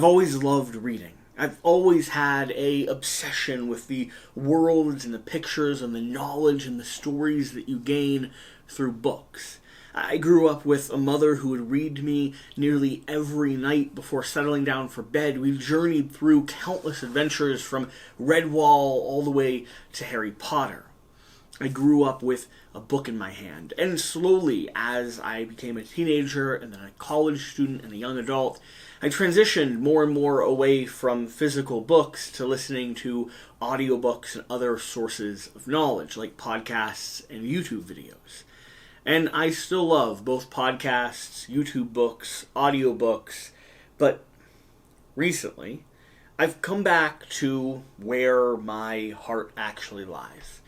I've always loved reading. I've always had a obsession with the worlds and the pictures and the knowledge and the stories that you gain through books. I grew up with a mother who would read to me nearly every night before settling down for bed. We journeyed through countless adventures from Redwall all the way to Harry Potter. I grew up with a book in my hand, and slowly, as I became a teenager and then a college student and a young adult, I transitioned more and more away from physical books to listening to audiobooks and other sources of knowledge, like podcasts and YouTube videos. And I still love both podcasts, YouTube books, audiobooks, but recently, I've come back to where my heart actually lies.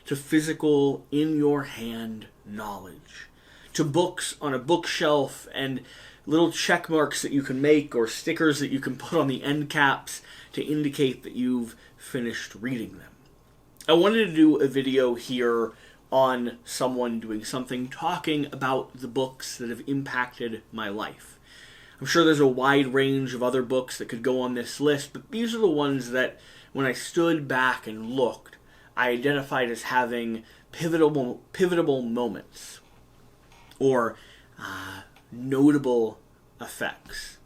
To physical, in-your-hand knowledge. To books on a bookshelf and little check marks that you can make or stickers that you can put on the end caps to indicate that you've finished reading them. I wanted to do a video here on someone doing something, talking about the books that have impacted my life. I'm sure there's a wide range of other books that could go on this list, but these are the ones that, when I stood back and looked, I identified as having pivotal moments, or notable effects.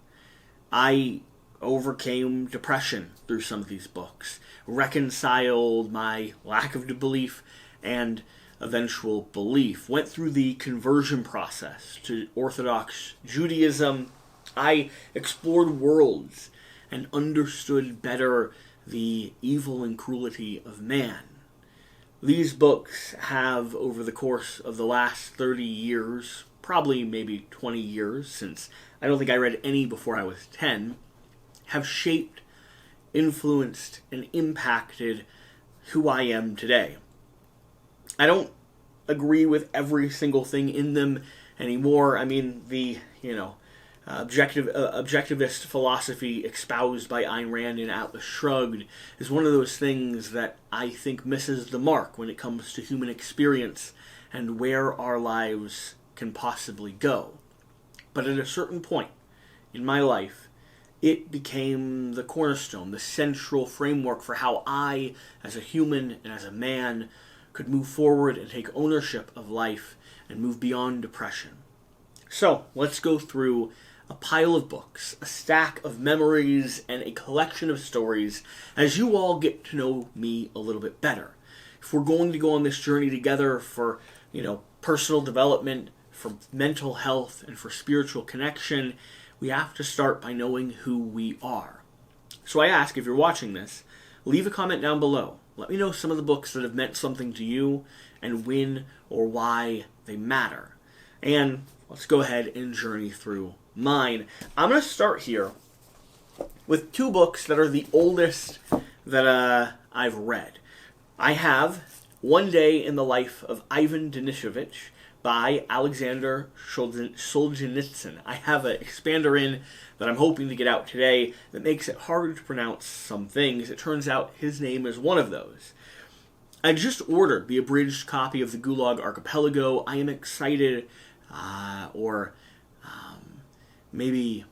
I overcame depression through some of these books, reconciled my lack of belief and eventual belief, went through the conversion process to Orthodox Judaism. I explored worlds and understood better the evil and cruelty of man. These books have, over the course of the last 30 years, probably maybe 20 years, since I don't think I read any before I was 10, have shaped, influenced, and impacted who I am today. I don't agree with every single thing in them anymore. I mean, the, objectivist philosophy espoused by Ayn Rand in Atlas Shrugged is one of those things that I think misses the mark when it comes to human experience and where our lives can possibly go. But at a certain point in my life, it became the cornerstone, the central framework for how I, as a human and as a man, could move forward and take ownership of life and move beyond depression. So, let's go through a pile of books, a stack of memories, and a collection of stories as you all get to know me a little bit better. If we're going to go on this journey together for, personal development, for mental health, and for spiritual connection, we have to start by knowing who we are. So I ask, if you're watching this, leave a comment down below. Let me know some of the books that have meant something to you and when or why they matter. And let's go ahead and journey through mine. I'm going to start here with two books that are the oldest that I've read. I have One Day in the Life of Ivan Denisovich by Alexander Solzhenitsyn. I have an expander in that I'm hoping to get out today that makes it hard to pronounce some things. It turns out his name is one of those. I just ordered the abridged copy of the Gulag Archipelago. I am excited, maybe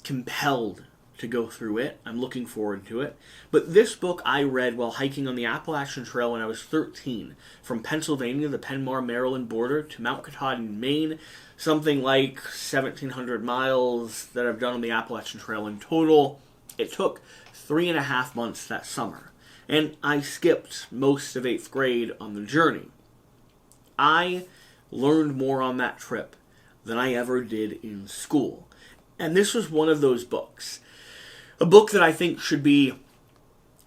compelled to go through it. I'm looking forward to it. But this book I read while hiking on the Appalachian Trail when I was 13, from Pennsylvania, the Penmar, Maryland border, to Mount Katahdin, Maine, something like 1,700 miles that I've done on the Appalachian Trail in total. It took 3.5 months that summer, and I skipped most of 8th grade on the journey. I learned more on that trip than I ever did in school. And this was one of those books. A book that I think should be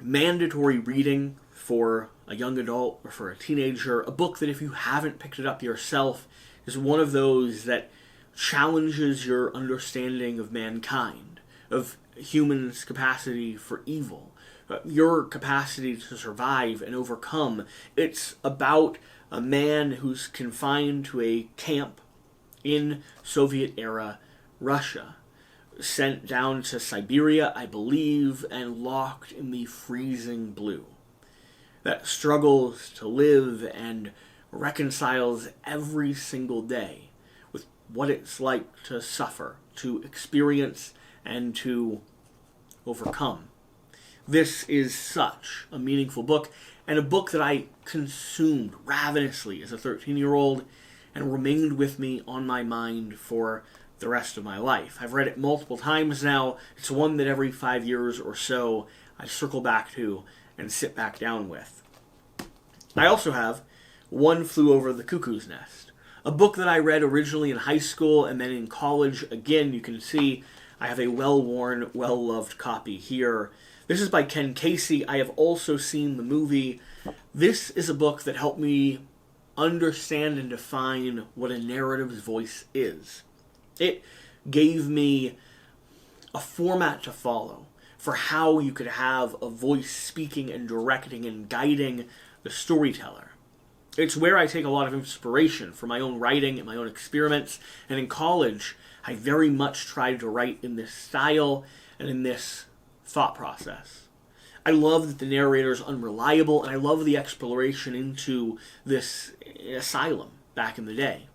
mandatory reading for a young adult or for a teenager. A book that, if you haven't picked it up yourself, is one of those that challenges your understanding of mankind, of humans' capacity for evil, your capacity to survive and overcome. It's about a man who's confined to a camp in Soviet-era Russia, sent down to Siberia, I believe, and locked in the freezing blue, that struggles to live and reconciles every single day with what it's like to suffer, to experience, and to overcome. This is such a meaningful book, and a book that I consumed ravenously as a 13-year-old and remained with me on my mind for the rest of my life. I've read it multiple times now. It's one that every 5 years or so I circle back to and sit back down with. I also have One Flew Over the Cuckoo's Nest, a book that I read originally in high school and then in college. Again, you can see I have a well-worn, well-loved copy here. This is by Ken Casey. I have also seen the movie. This is a book that helped me understand and define what a narrative's voice is. It gave me a format to follow for how you could have a voice speaking and directing and guiding the storyteller. It's where I take a lot of inspiration for my own writing and my own experiments. And in college, I very much tried to write in this style and in this thought process. I love that the narrator is unreliable, and I love the exploration into this asylum back in the day.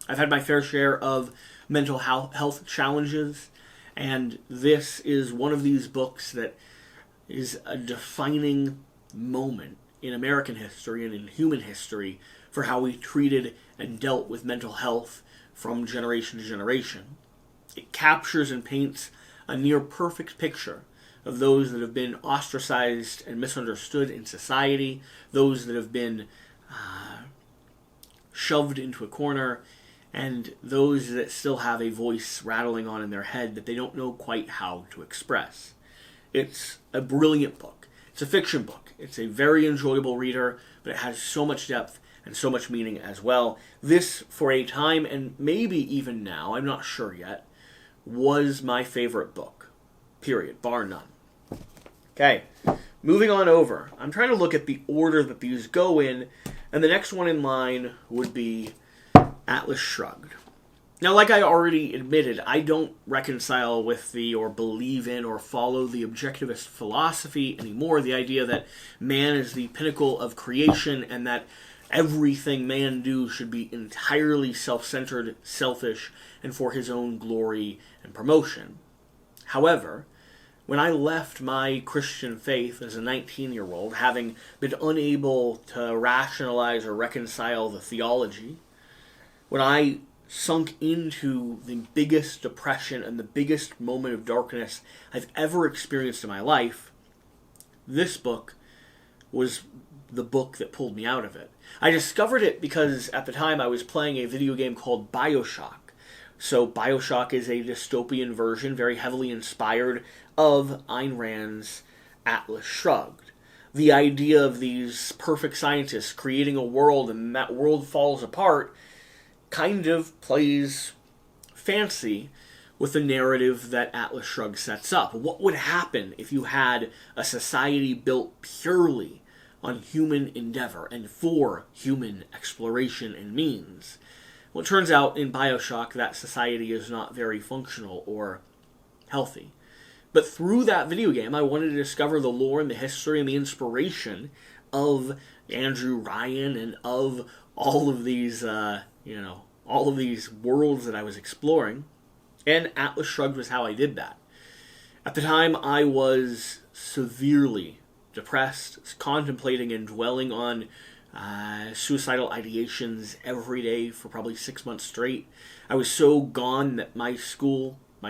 I've had my fair share of mental health challenges, and this is one of these books that is a defining moment in American history and in human history for how we treated and dealt with mental health from generation to generation. It captures and paints a near perfect picture of those that have been ostracized and misunderstood in society, those that have been shoved into a corner, and those that still have a voice rattling on in their head that they don't know quite how to express. It's a brilliant book. It's a fiction book. It's a very enjoyable reader, but it has so much depth and so much meaning as well. This, for a time, and maybe even now, I'm not sure yet, was my favorite book. Period. Bar none. Okay, moving on over. I'm trying to look at the order that these go in, and the next one in line would be Atlas Shrugged. Now, like I already admitted, I don't reconcile with or believe in or follow the objectivist philosophy anymore, the idea that man is the pinnacle of creation and that everything man do should be entirely self-centered, selfish, and for his own glory and promotion. However, when I left my Christian faith as a 19-year-old, having been unable to rationalize or reconcile the theology, when I sunk into the biggest depression and the biggest moment of darkness I've ever experienced in my life, this book was the book that pulled me out of it. I discovered it because at the time I was playing a video game called BioShock. So BioShock is a dystopian version, very heavily inspired of Ayn Rand's Atlas Shrugged. The idea of these perfect scientists creating a world and that world falls apart kind of plays fancy with the narrative that Atlas Shrugged sets up. What would happen if you had a society built purely on human endeavor and for human exploration and means? Well, it turns out in BioShock that society is not very functional or healthy. But through that video game, I wanted to discover the lore and the history and the inspiration of Andrew Ryan and of all of these, all of these worlds that I was exploring. And Atlas Shrugged was how I did that. At the time, I was severely depressed, contemplating and dwelling on suicidal ideations every day for probably 6 months straight. I was so gone that my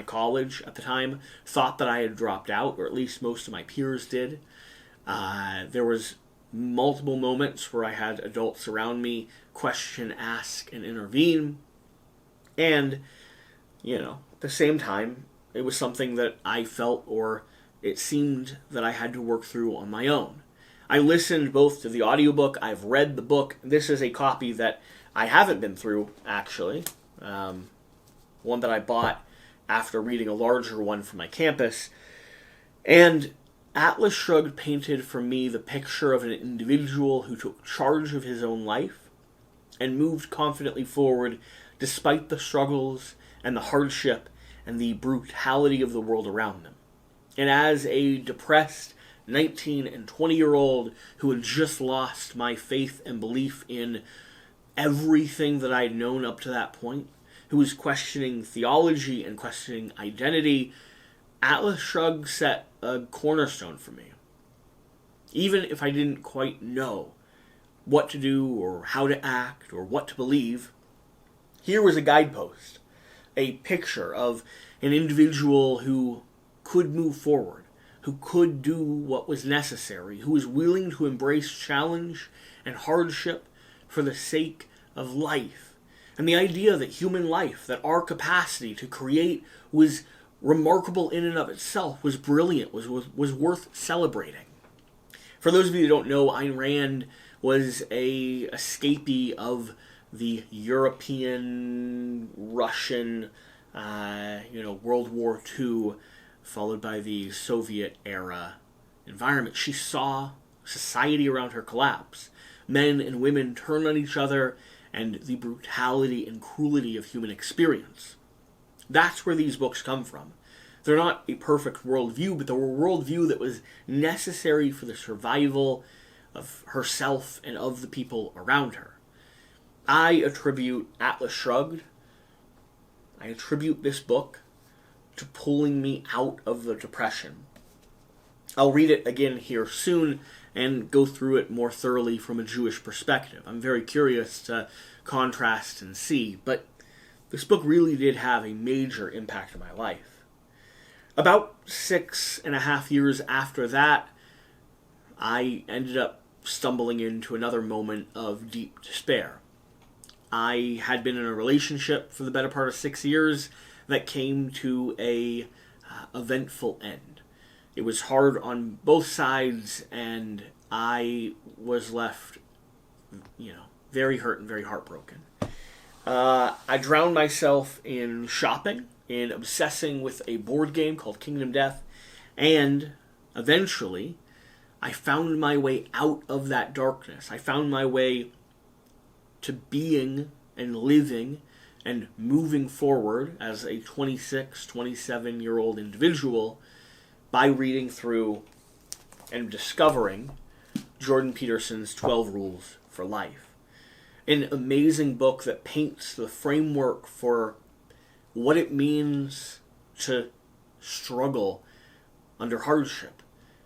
college at the time, thought that I had dropped out, or at least most of my peers did. There was multiple moments where I had adults around me question, ask, and intervene. And, at the same time, it was something that I felt, or it seemed that I had to work through on my own. I listened both to the audiobook, I've read the book. This is a copy that I haven't been through, actually. One that I bought after reading a larger one from my campus. And Atlas Shrugged painted for me the picture of an individual who took charge of his own life and moved confidently forward despite the struggles and the hardship and the brutality of the world around them. And as a depressed 19 and 20-year-old who had just lost my faith and belief in everything that I'd known up to that point, who was questioning theology and questioning identity, Atlas Shrugged set a cornerstone for me. Even if I didn't quite know what to do or how to act or what to believe, here was a guidepost, a picture of an individual who could move forward, who could do what was necessary, who was willing to embrace challenge and hardship for the sake of life. And the idea that human life, that our capacity to create was remarkable in and of itself, was brilliant, was worth celebrating. For those of you who don't know, Ayn Rand was a escapee of the European, Russian, World War II, followed by the Soviet era environment. She saw society around her collapse. Men and women turn on each other, and the brutality and cruelty of human experience. That's where these books come from. They're not a perfect worldview, but they were a worldview that was necessary for the survival of herself and of the people around her. I attribute Atlas Shrugged, I attribute this book to pulling me out of the depression. I'll read it again here soon and go through it more thoroughly from a Jewish perspective. I'm very curious to contrast and see, but this book really did have a major impact on my life. About 6.5 years after that, I ended up stumbling into another moment of deep despair. I had been in a relationship for the better part of 6 years that came to a eventful end. It was hard on both sides, and I was left, very hurt and very heartbroken. I drowned myself in shopping, in obsessing with a board game called Kingdom Death, and eventually I found my way out of that darkness. I found my way to being and living and moving forward as a 26, 27-year-old individual by reading through and discovering Jordan Peterson's 12 Rules for Life. An amazing book that paints the framework for what it means to struggle under hardship.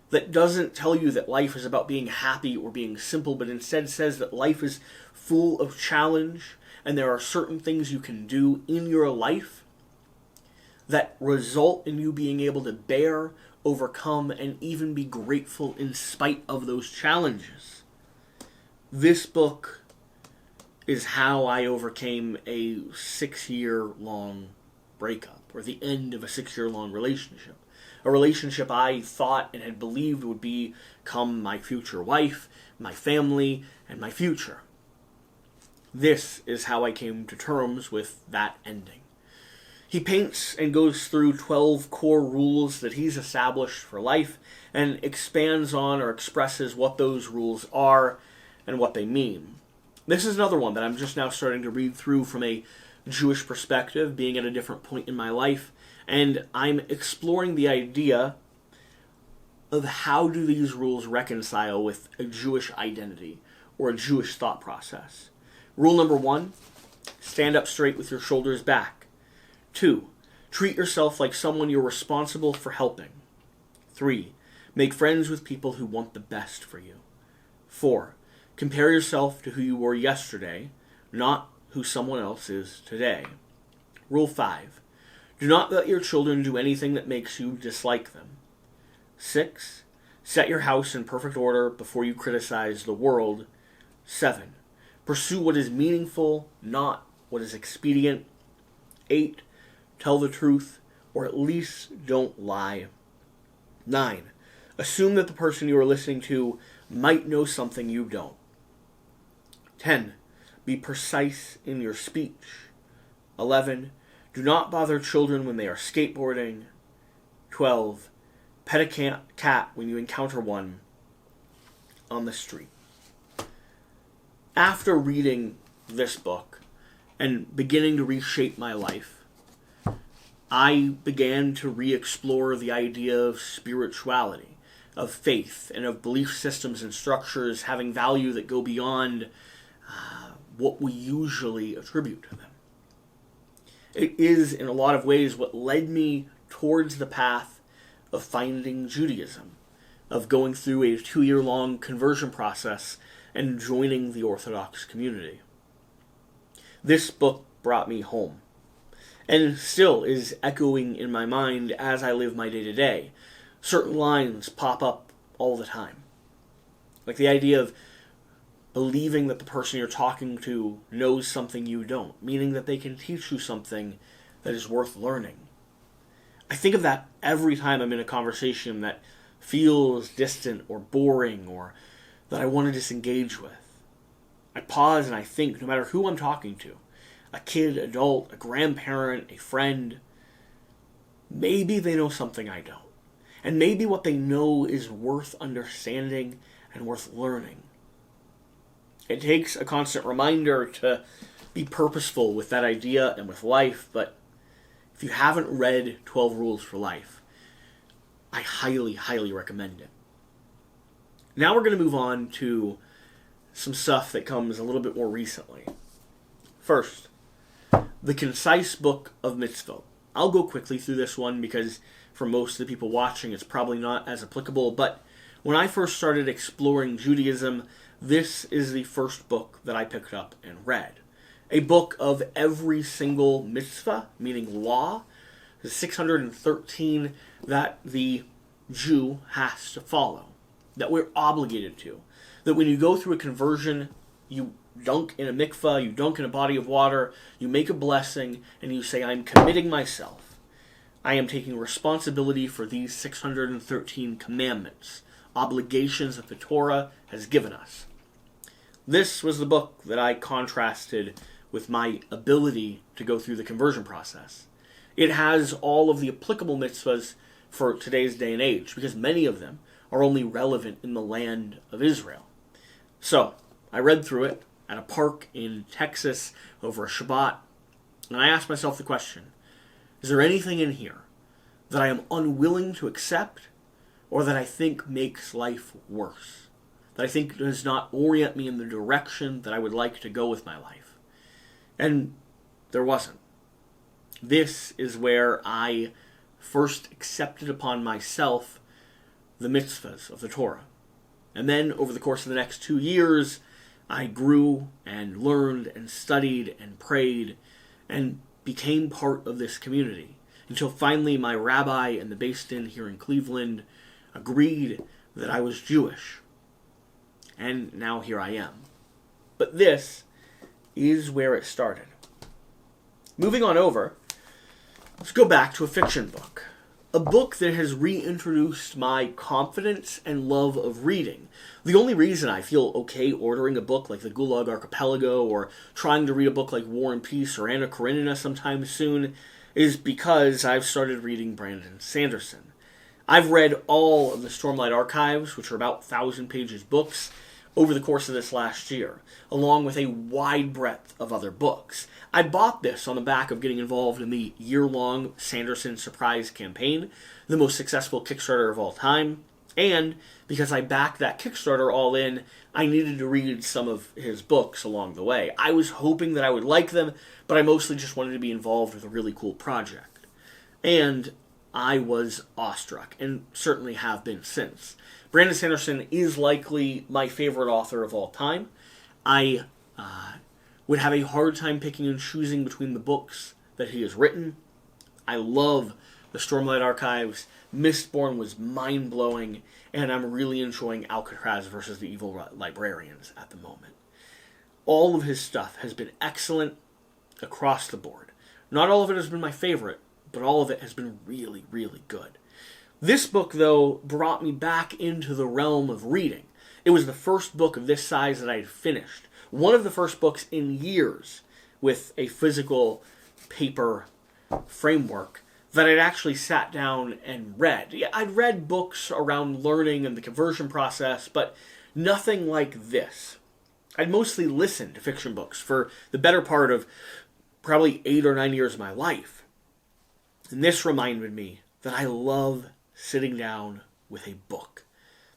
That doesn't tell you that life is about being happy or being simple, but instead says that life is full of challenge, and there are certain things you can do in your life that result in you being able to bear, overcome, and even be grateful in spite of those challenges. This book is how I overcame a 6-year-long breakup, or the end of a 6-year-long relationship. A relationship I thought and had believed would become my future wife, my family, and my future. This is how I came to terms with that ending. He paints and goes through 12 core rules that he's established for life and expands on or expresses what those rules are and what they mean. This is another one that I'm just now starting to read through from a Jewish perspective, being at a different point in my life, and I'm exploring the idea of how do these rules reconcile with a Jewish identity or a Jewish thought process. Rule number 1, stand up straight with your shoulders back. 2, treat yourself like someone you're responsible for helping. 3, make friends with people who want the best for you. 4, compare yourself to who you were yesterday, not who someone else is today. Rule 5, do not let your children do anything that makes you dislike them. 6, set your house in perfect order before you criticize the world. 7, pursue what is meaningful, not what is expedient. 8, tell the truth, or at least don't lie. 9, assume that the person you are listening to might know something you don't. 10, be precise in your speech. 11, do not bother children when they are skateboarding. 12, pet a cat when you encounter one on the street. After reading this book and beginning to reshape my life, I began to re-explore the idea of spirituality, of faith, and of belief systems and structures having value that go beyond what we usually attribute to them. It is, in a lot of ways, what led me towards the path of finding Judaism, of going through a 2-year-long conversion process and joining the Orthodox community. This book brought me home, and still is echoing in my mind as I live my day-to-day. Certain lines pop up all the time. Like the idea of believing that the person you're talking to knows something you don't, meaning that they can teach you something that is worth learning. I think of that every time I'm in a conversation that feels distant or boring or that I want to disengage with. I pause and I think, no matter who I'm talking to, a kid, adult, a grandparent, a friend, maybe they know something I don't. And maybe what they know is worth understanding and worth learning. It takes a constant reminder to be purposeful with that idea and with life, but if you haven't read 12 Rules for Life, I highly, highly recommend it. Now we're going to move on to some stuff that comes a little bit more recently. First, the Concise book of Mitzvoth. I'll go quickly through this one because for most of the people watching it's probably not as applicable, but when I first started exploring Judaism, this is the first book that I picked up and read. A book of every single mitzvah, meaning law, the 613 that the Jew has to follow, that we're obligated to. That when you go through a conversion, you dunk in a mikvah, you dunk in a body of water, you make a blessing, and you say, I'm committing myself. I am taking responsibility for these 613 commandments, obligations that the Torah has given us. This was the book that I contrasted with my ability to go through the conversion process. It has all of the applicable mitzvahs for today's day and age, because many of them are only relevant in the land of Israel. So, I read through it at a park in Texas over a Shabbat, and I asked myself the question, is there anything in here that I am unwilling to accept or that I think makes life worse? That I think does not orient me in the direction that I would like to go with my life? And there wasn't. This is where I first accepted upon myself the mitzvahs of the Torah. And then over the course of the next 2 years, I grew and learned and studied and prayed and became part of this community until finally my rabbi and the Beis Din here in Cleveland agreed that I was Jewish. And now here I am. But this is where it started. Moving on over, let's go back to a fiction book. A book that has reintroduced my confidence and love of reading. The only reason I feel okay ordering a book like the Gulag Archipelago or trying to read a book like War and Peace or Anna Karenina sometime soon is because I've started reading Brandon Sanderson. I've read all of the Stormlight Archives, which are about 1,000 pages books, over the course of this last year, along with a wide breadth of other books. I bought this on the back of getting involved in the year-long Sanderson Surprise campaign, the most successful Kickstarter of all time, and because I backed that Kickstarter all in, I needed to read some of his books along the way. I was hoping that I would like them, but I mostly just wanted to be involved with a really cool project. And I was awestruck, and certainly have been since. Brandon Sanderson is likely my favorite author of all time. I would have a hard time picking and choosing between the books that he has written. I love the Stormlight Archives. Mistborn was mind-blowing, and I'm really enjoying Alcatraz versus the Evil Librarians at the moment. All of his stuff has been excellent across the board. Not all of it has been my favorite, but all of it has been really, really good. This book, though, brought me back into the realm of reading. It was the first book of this size that I had finished. One of the first books in years with a physical paper framework that I'd actually sat down and read. Yeah, I'd read books around learning and the conversion process, but nothing like this. I'd mostly listened to fiction books for the better part of probably 8 or 9 years of my life. And this reminded me that I love sitting down with a book.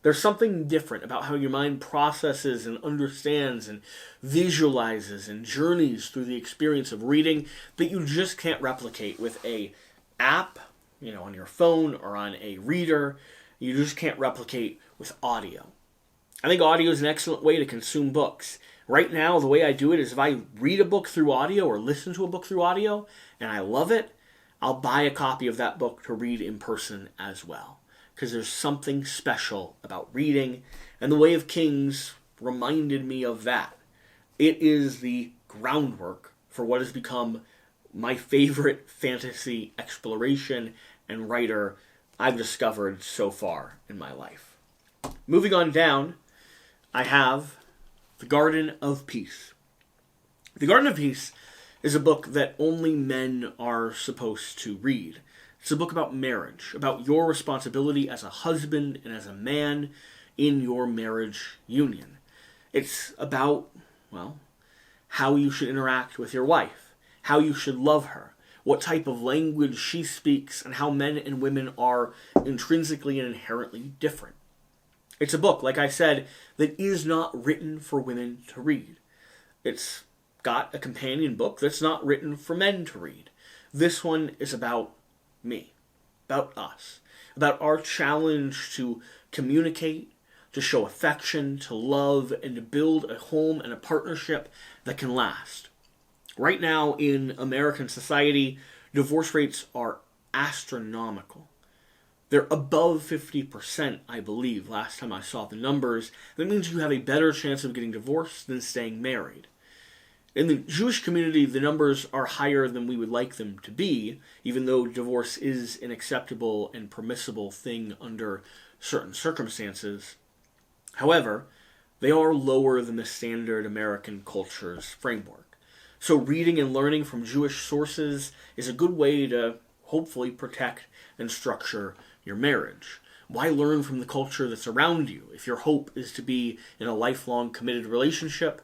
There's something different about how your mind processes and understands and visualizes and journeys through the experience of reading that you just can't replicate with a app on your phone or on a reader. You just can't replicate with audio. I think audio is an excellent way to consume books. Right now, the way I do it is if I read a book through audio or listen to a book through audio and I love it, I'll buy a copy of that book to read in person as well. Because there's something special about reading, and The Way of Kings reminded me of that. It is the groundwork for what has become my favorite fantasy exploration and writer I've discovered so far in my life. Moving on down, I have The Garden of Peace. The Garden of Peace is a book that only men are supposed to read. It's a book about marriage, about your responsibility as a husband and as a man in your marriage union. It's about, how you should interact with your wife, how you should love her, what type of language she speaks, and how men and women are intrinsically and inherently different. It's a book, like I said, that is not written for women to read. It's got a companion book that's not written for men to read. This one is about me, about us, about our challenge to communicate, to show affection, to love, and to build a home and a partnership that can last. Right now in American society, divorce rates are astronomical. They're above 50%, I believe, last time I saw the numbers. That means you have a better chance of getting divorced than staying married. In the Jewish community, the numbers are higher than we would like them to be, even though divorce is an acceptable and permissible thing under certain circumstances. However, they are lower than the standard American culture's framework. So reading and learning from Jewish sources is a good way to hopefully protect and structure your marriage. Why learn from the culture that's around you? If your hope is to be in a lifelong committed relationship,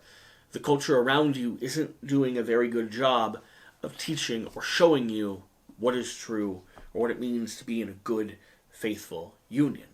the culture around you isn't doing a very good job of teaching or showing you what is true or what it means to be in a good, faithful union.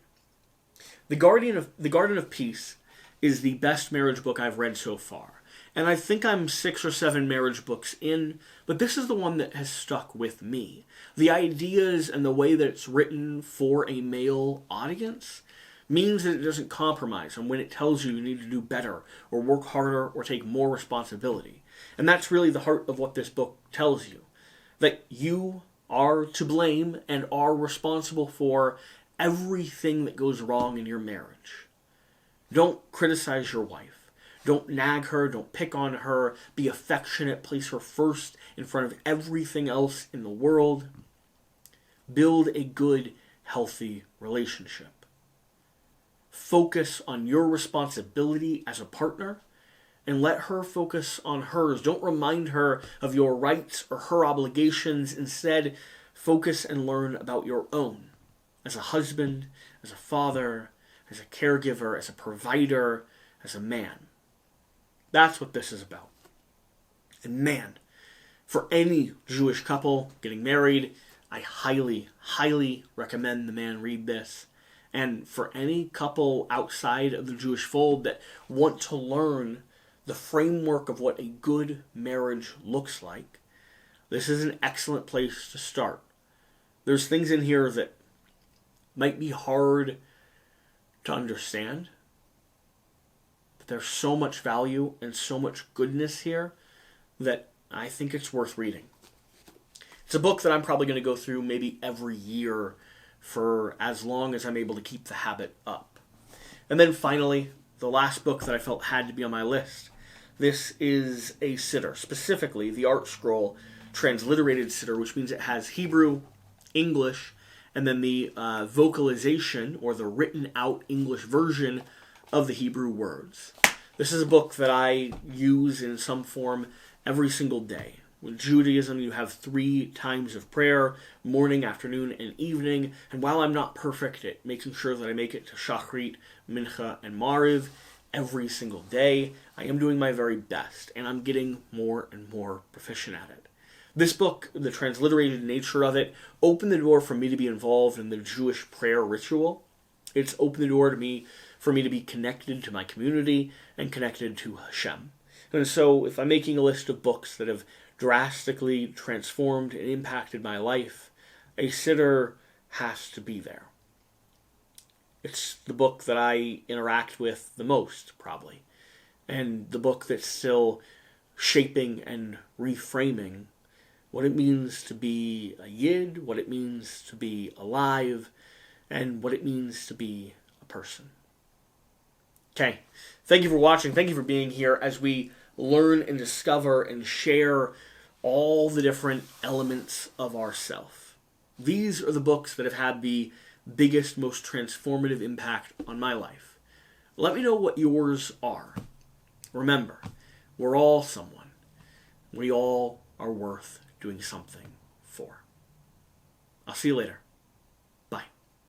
The Garden of Peace is the best marriage book I've read so far. And I think I'm 6 or 7 marriage books in, but this is the one that has stuck with me. The ideas and the way that it's written for a male audience means that it doesn't compromise on when it tells you need to do better or work harder or take more responsibility. And that's really the heart of what this book tells you. That you are to blame and are responsible for everything that goes wrong in your marriage. Don't criticize your wife. Don't nag her. Don't pick on her. Be affectionate. Place her first in front of everything else in the world. Build a good, healthy relationship. Focus on your responsibility as a partner and let her focus on hers. Don't remind her of your rights or her obligations. Instead, focus and learn about your own. As a husband, as a father, as a caregiver, as a provider, as a man. That's what this is about. And man, for any Jewish couple getting married, I highly, highly recommend the man read this. And for any couple outside of the Jewish fold that want to learn the framework of what a good marriage looks like, this is an excellent place to start. There's things in here that might be hard to understand, but there's so much value and so much goodness here that I think it's worth reading. It's a book that I'm probably going to go through maybe every year for as long as I'm able to keep the habit up. And then finally, the last book that I felt had to be on my list. This is a Siddur, specifically the Art Scroll transliterated Siddur, which means it has Hebrew, English, and then the vocalization or the written out English version of the Hebrew words. This is a book that I use in some form every single day. With Judaism, you have 3 times of prayer, morning, afternoon, and evening. And while I'm not perfect at making sure that I make it to Shachrit, Mincha, and Mariv every single day, I am doing my very best, and I'm getting more and more proficient at it. This book, the transliterated nature of it, opened the door for me to be involved in the Jewish prayer ritual. It's opened the door for me to be connected to my community and connected to Hashem. And so if I'm making a list of books that have drastically transformed and impacted my life, a Siddur has to be there. It's the book that I interact with the most, probably. And the book that's still shaping and reframing what it means to be a Yid, what it means to be alive, and what it means to be a person. Okay, thank you for watching. Thank you for being here as we learn and discover and share all the different elements of ourself. These are the books that have had the biggest, most transformative impact on my life. Let me know what yours are. Remember, we're all someone. We all are worth doing something for. I'll see you later.